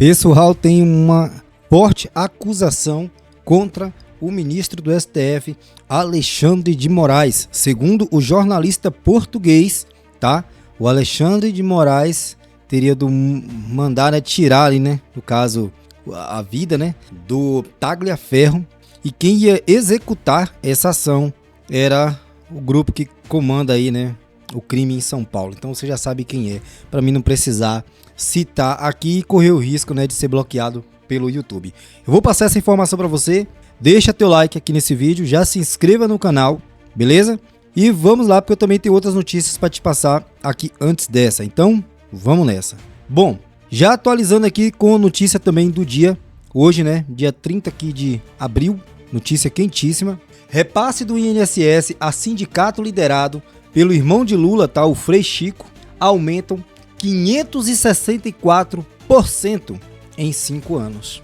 Pessoal, tem uma forte acusação contra o ministro do STF, Alexandre de Moraes. Segundo o jornalista português, tá? O Alexandre de Moraes teria mandar, né, tirar ali, né, no caso, a vida, né, do Tagliaferro, e quem ia executar essa ação era o grupo que comanda aí, né, o crime em São Paulo. Então você já sabe quem é, para mim não precisar citar aqui e correr o risco, né, de ser bloqueado pelo YouTube. Eu vou passar essa informação para você. Deixa teu like aqui nesse vídeo, já se inscreva no canal, beleza? E vamos lá, porque eu também tenho outras notícias para te passar aqui antes dessa. Então, vamos nessa. Bom, já atualizando aqui com a notícia também do dia, hoje, né, dia 30 aqui de abril, notícia quentíssima. Repasse do INSS a sindicato liderado pelo irmão de Lula, tá, o Frei Chico, aumentam 564% em 5 anos.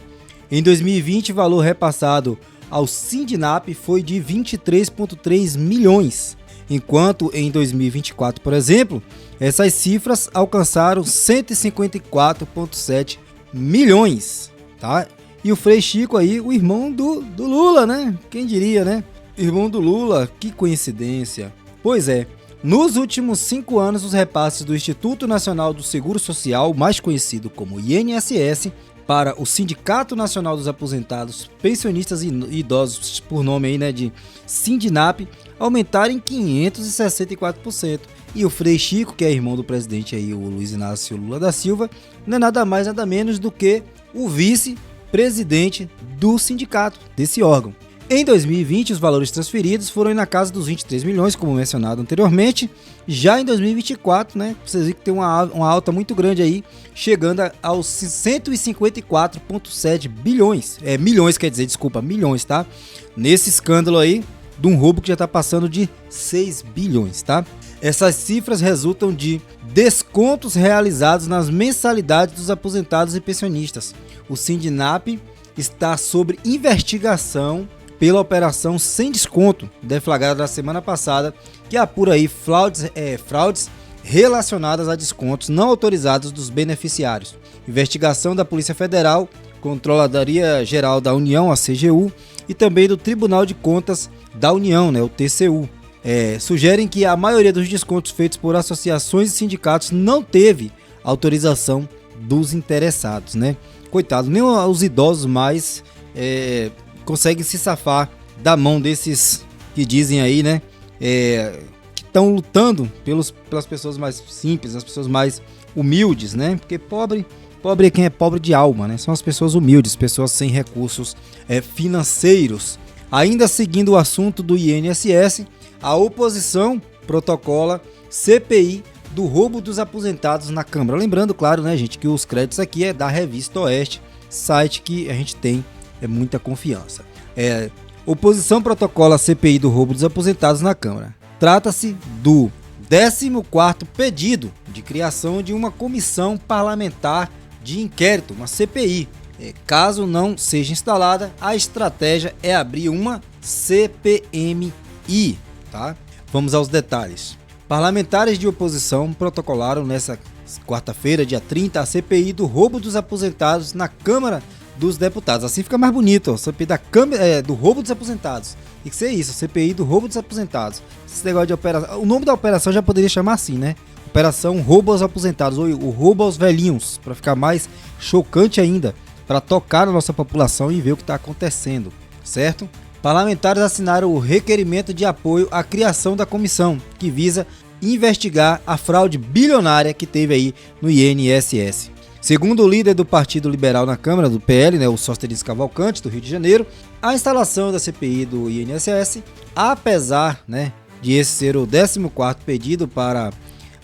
Em 2020, o valor repassado ao Sindinap foi de 23,3 milhões, enquanto em 2024, por exemplo, essas cifras alcançaram 154,7 milhões, tá? E o Frei Chico aí, o irmão do Lula, né? Quem diria, né? Irmão do Lula, que coincidência. Pois é, nos últimos 5 anos, os repasses do Instituto Nacional do Seguro Social, mais conhecido como INSS, para o Sindicato Nacional dos Aposentados, Pensionistas e Idosos, por nome aí, né, de Sindinap, aumentaram em 564%. E o Frei Chico, que é irmão do presidente aí, o Luiz Inácio Lula da Silva, não é nada mais, nada menos do que o vice-presidente do sindicato, desse órgão. Em 2020, os valores transferidos foram na casa dos 23 milhões, como mencionado anteriormente. Já em 2024, né, vocês viram que tem uma alta muito grande aí, chegando aos 154,7 bilhões. Milhões, quer dizer, desculpa, milhões, tá? Nesse escândalo aí, de um roubo que já está passando de 6 bilhões, tá? Essas cifras resultam de descontos realizados nas mensalidades dos aposentados e pensionistas. O Sindinap está sob investigação pela operação sem desconto, deflagrada na semana passada, que apura aí fraudes relacionadas a descontos não autorizados dos beneficiários. Investigação da Polícia Federal, Controladoria Geral da União, a CGU, e também do Tribunal de Contas da União, né, o TCU. Sugerem que a maioria dos descontos feitos por associações e sindicatos não teve autorização dos interessados, né? Coitado, nem os idosos mais conseguem se safar da mão desses que dizem aí, né, que estão lutando pelas pessoas mais simples, as pessoas mais humildes, né? Porque pobre é quem é pobre de alma, né? São as pessoas humildes, pessoas sem recursos financeiros. Ainda seguindo o assunto do INSS, a oposição protocola CPI do roubo dos aposentados na Câmara. Lembrando, claro, né, gente, que os créditos aqui é da Revista Oeste, site que a gente tem muita confiança. Oposição protocola CPI do roubo dos aposentados na Câmara. Trata-se do 14º pedido de criação de uma comissão parlamentar de inquérito, uma CPI. Caso não seja instalada, a estratégia é abrir uma CPMI, tá? Vamos aos detalhes. Parlamentares de oposição protocolaram nesta quarta-feira, dia 30, a CPI do roubo dos aposentados na Câmara dos Deputados. Assim fica mais bonito, ó. CPI do roubo dos aposentados. Tem que ser isso, CPI do roubo dos aposentados. Esse negócio de operação, o nome da operação já poderia chamar assim, né? Operação Roubo aos Aposentados, ou o Roubo aos Velhinhos, para ficar mais chocante ainda, para tocar na nossa população e ver o que está acontecendo, certo? Parlamentares assinaram o requerimento de apoio à criação da comissão, que visa investigar a fraude bilionária que teve aí no INSS. Segundo o líder do Partido Liberal na Câmara, do PL, né, o Sóstenes Cavalcante, do Rio de Janeiro, a instalação da CPI do INSS, apesar, né, de esse ser o 14º pedido para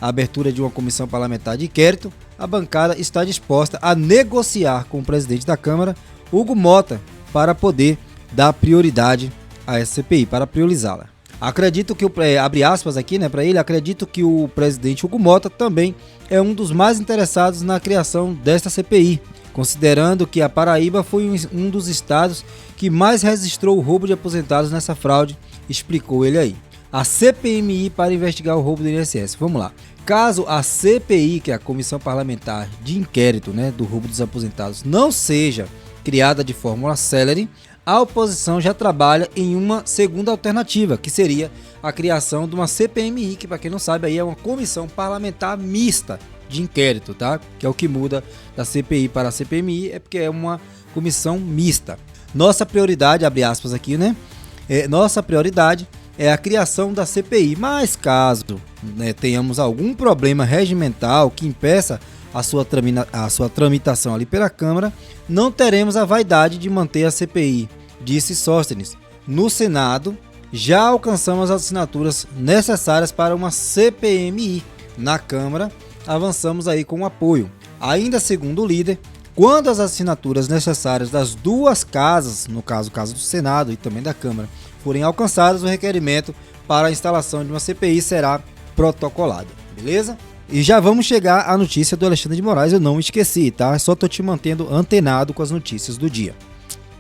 a abertura de uma comissão parlamentar de inquérito, a bancada está disposta a negociar com o presidente da Câmara, Hugo Mota, para poder dar prioridade a essa CPI, para priorizá-la. Acredito que, abre aspas aqui, né, para ele, acredito que o presidente Hugo Mota também é um dos mais interessados na criação desta CPI, considerando que a Paraíba foi um dos estados que mais registrou o roubo de aposentados nessa fraude, explicou ele aí. A CPMI para investigar o roubo do INSS. Vamos lá. Caso a CPI, que é a Comissão Parlamentar de Inquérito, né, do roubo dos aposentados, não seja criada de forma célere, a oposição já trabalha em uma segunda alternativa, que seria a criação de uma CPMI, que, para quem não sabe, aí é uma Comissão Parlamentar Mista de Inquérito, tá? Que é o que muda da CPI para a CPMI, é porque é uma comissão mista. Nossa prioridade, abre aspas aqui, né? Nossa prioridade é a criação da CPI, mas caso, né, tenhamos algum problema regimental que impeça a sua tramitação ali pela Câmara, não teremos a vaidade de manter a CPI, disse Sóstenes. No Senado, já alcançamos as assinaturas necessárias para uma CPMI. Na Câmara, avançamos aí com o apoio. Ainda segundo o líder, quando as assinaturas necessárias das duas casas, no caso do Senado e também da Câmara, forem alcançadas, o requerimento para a instalação de uma CPI será protocolado, beleza? E já vamos chegar à notícia do Alexandre de Moraes, eu não esqueci, tá? Só tô te mantendo antenado com as notícias do dia.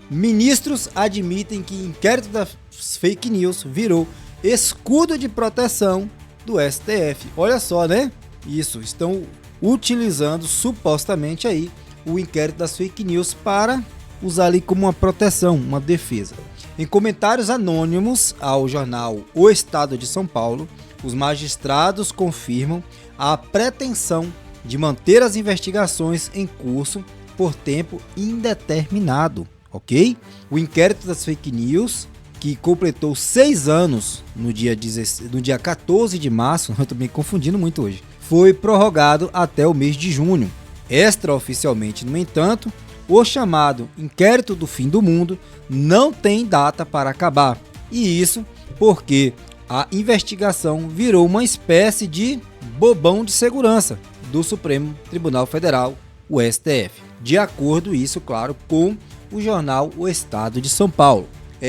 Ministros admitem que inquérito das fake news virou escudo de proteção do STF. Olha só, né? Isso, estão utilizando supostamente aí o inquérito das fake news para usar ali como uma proteção, uma defesa. Em comentários anônimos ao jornal O Estado de São Paulo, os magistrados confirmam a pretensão de manter as investigações em curso por tempo indeterminado, ok? O inquérito das fake news, que completou 6 anos no dia 14 de março, eu estou me confundindo muito hoje, foi prorrogado até o mês de junho. Extraoficialmente, no entanto, o chamado Inquérito do Fim do Mundo não tem data para acabar. E isso porque a investigação virou uma espécie de bobão de segurança do Supremo Tribunal Federal, o STF. De acordo, isso, claro, com o jornal O Estado de São Paulo.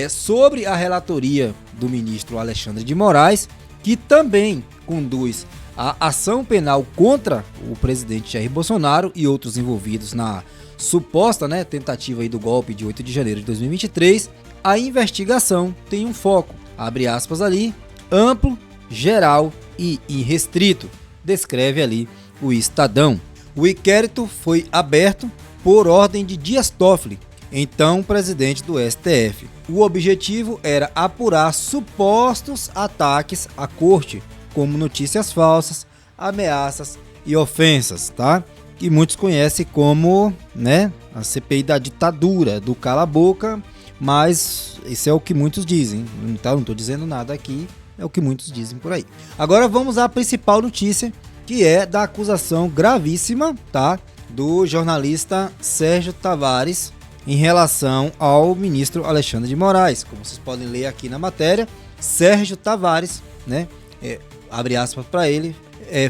Sobre a relatoria do ministro Alexandre de Moraes, que também conduz a ação penal contra o presidente Jair Bolsonaro e outros envolvidos na suposta, né, tentativa aí do golpe de 8 de janeiro de 2023, a investigação tem um foco, abre aspas ali, amplo, geral e irrestrito, descreve ali o Estadão. O inquérito foi aberto por ordem de Dias Toffoli, então presidente do STF. O objetivo era apurar supostos ataques à corte, como notícias falsas, ameaças e ofensas, tá? Que muitos conhecem como, né, a CPI da ditadura, do cala-boca, mas isso é o que muitos dizem, então não estou dizendo nada aqui, é o que muitos dizem por aí. Agora vamos à principal notícia, que é da acusação gravíssima, tá, do jornalista Sérgio Tavares em relação ao ministro Alexandre de Moraes. Como vocês podem ler aqui na matéria, Sérgio Tavares, né, abre aspas para ele,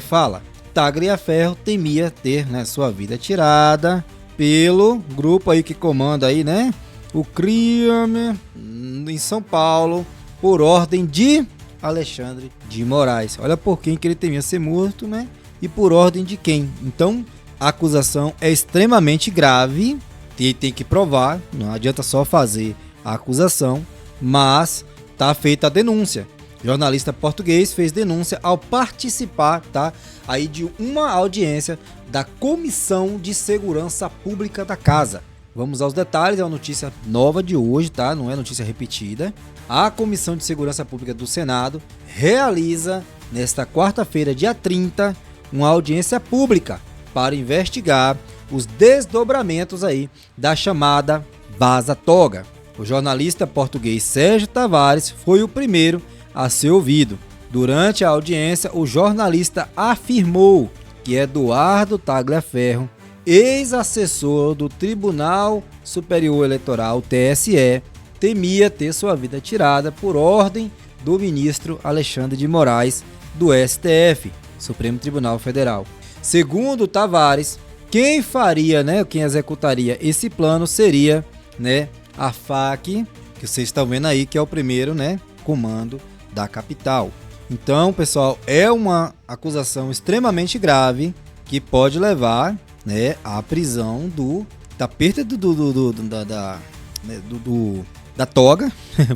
fala: Tagliaferro temia ter, né, sua vida tirada pelo grupo aí que comanda aí, né, o crime em São Paulo, por ordem de Alexandre de Moraes. Olha por quem que ele temia ser morto, né, e por ordem de quem. Então a acusação é extremamente grave, tem que provar, não adianta só fazer a acusação, mas tá feita a denúncia. Jornalista português fez denúncia ao participar, tá, aí de uma audiência da Comissão de Segurança Pública da Casa. Vamos aos detalhes, é uma notícia nova de hoje, tá? Não é notícia repetida. A Comissão de Segurança Pública do Senado realiza, nesta quarta-feira, dia 30, uma audiência pública para investigar os desdobramentos aí da chamada Vaza Toga. O jornalista português Sérgio Tavares foi o primeiro a ser ouvido. Durante a audiência, o jornalista afirmou que Eduardo Tagliaferro, ex-assessor do Tribunal Superior Eleitoral, TSE, temia ter sua vida tirada por ordem do ministro Alexandre de Moraes do STF, Supremo Tribunal Federal. Segundo Tavares, quem faria, né, quem executaria esse plano seria, né, a FAC, que vocês estão vendo aí, que é o primeiro, né, comando da capital. Então, pessoal, é uma acusação extremamente grave que pode levar, né, à prisão da perda da toga,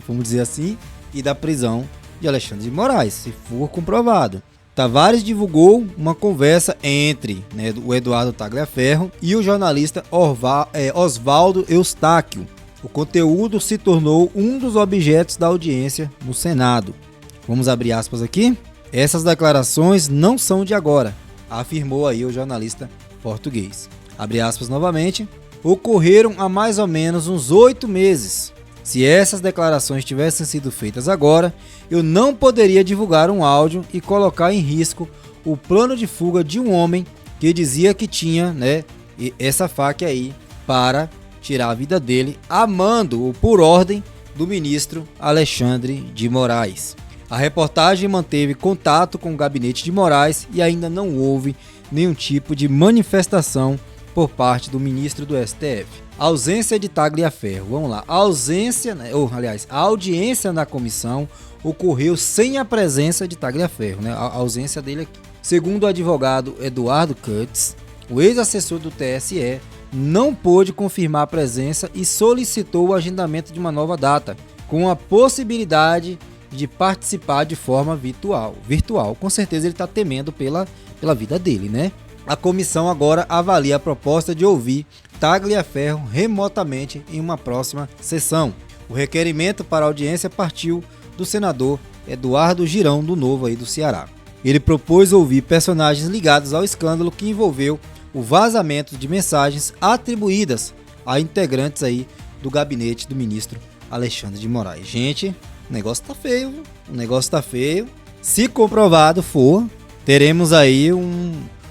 vamos dizer assim, e da prisão de Alexandre de Moraes, se for comprovado. Tavares divulgou uma conversa entre, né, o Eduardo Tagliaferro e o jornalista Oswaldo Eustáquio. O conteúdo se tornou um dos objetos da audiência no Senado. Vamos abrir aspas aqui. Essas declarações não são de agora, afirmou aí o jornalista português. Abre aspas novamente. Ocorreram há mais ou menos uns 8 meses. Se essas declarações tivessem sido feitas agora, eu não poderia divulgar um áudio e colocar em risco o plano de fuga de um homem que dizia que tinha, né, essa faca aí para tirar a vida dele, amando-o por ordem do ministro Alexandre de Moraes. A reportagem manteve contato com o gabinete de Moraes e ainda não houve nenhum tipo de manifestação por parte do ministro do STF. A ausência de Tagliaferro, vamos lá, a audiência na comissão ocorreu sem a presença de Tagliaferro, né? A ausência dele aqui. Segundo o advogado Eduardo Cutts, o ex-assessor do TSE não pôde confirmar a presença e solicitou o agendamento de uma nova data, com a possibilidade de participar de forma virtual. Com certeza ele está temendo pela vida dele, né? A comissão agora avalia a proposta de ouvir Tagliaferro remotamente em uma próxima sessão. O requerimento para a audiência partiu do senador Eduardo Girão, do Novo aí do Ceará. Ele propôs ouvir personagens ligados ao escândalo que envolveu o vazamento de mensagens atribuídas a integrantes aí do gabinete do ministro Alexandre de Moraes. Gente, o negócio tá feio, viu? O negócio tá feio. Se comprovado for, teremos aí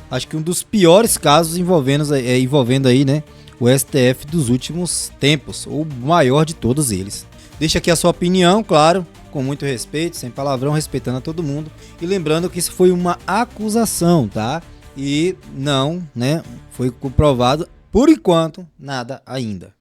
acho que um dos piores casos envolvendo aí, né, o STF dos últimos tempos, ou o maior de todos eles. Deixa aqui a sua opinião, claro, com muito respeito, sem palavrão, respeitando a todo mundo. E lembrando que isso foi uma acusação, tá? E não, né, foi comprovado, por enquanto, nada ainda.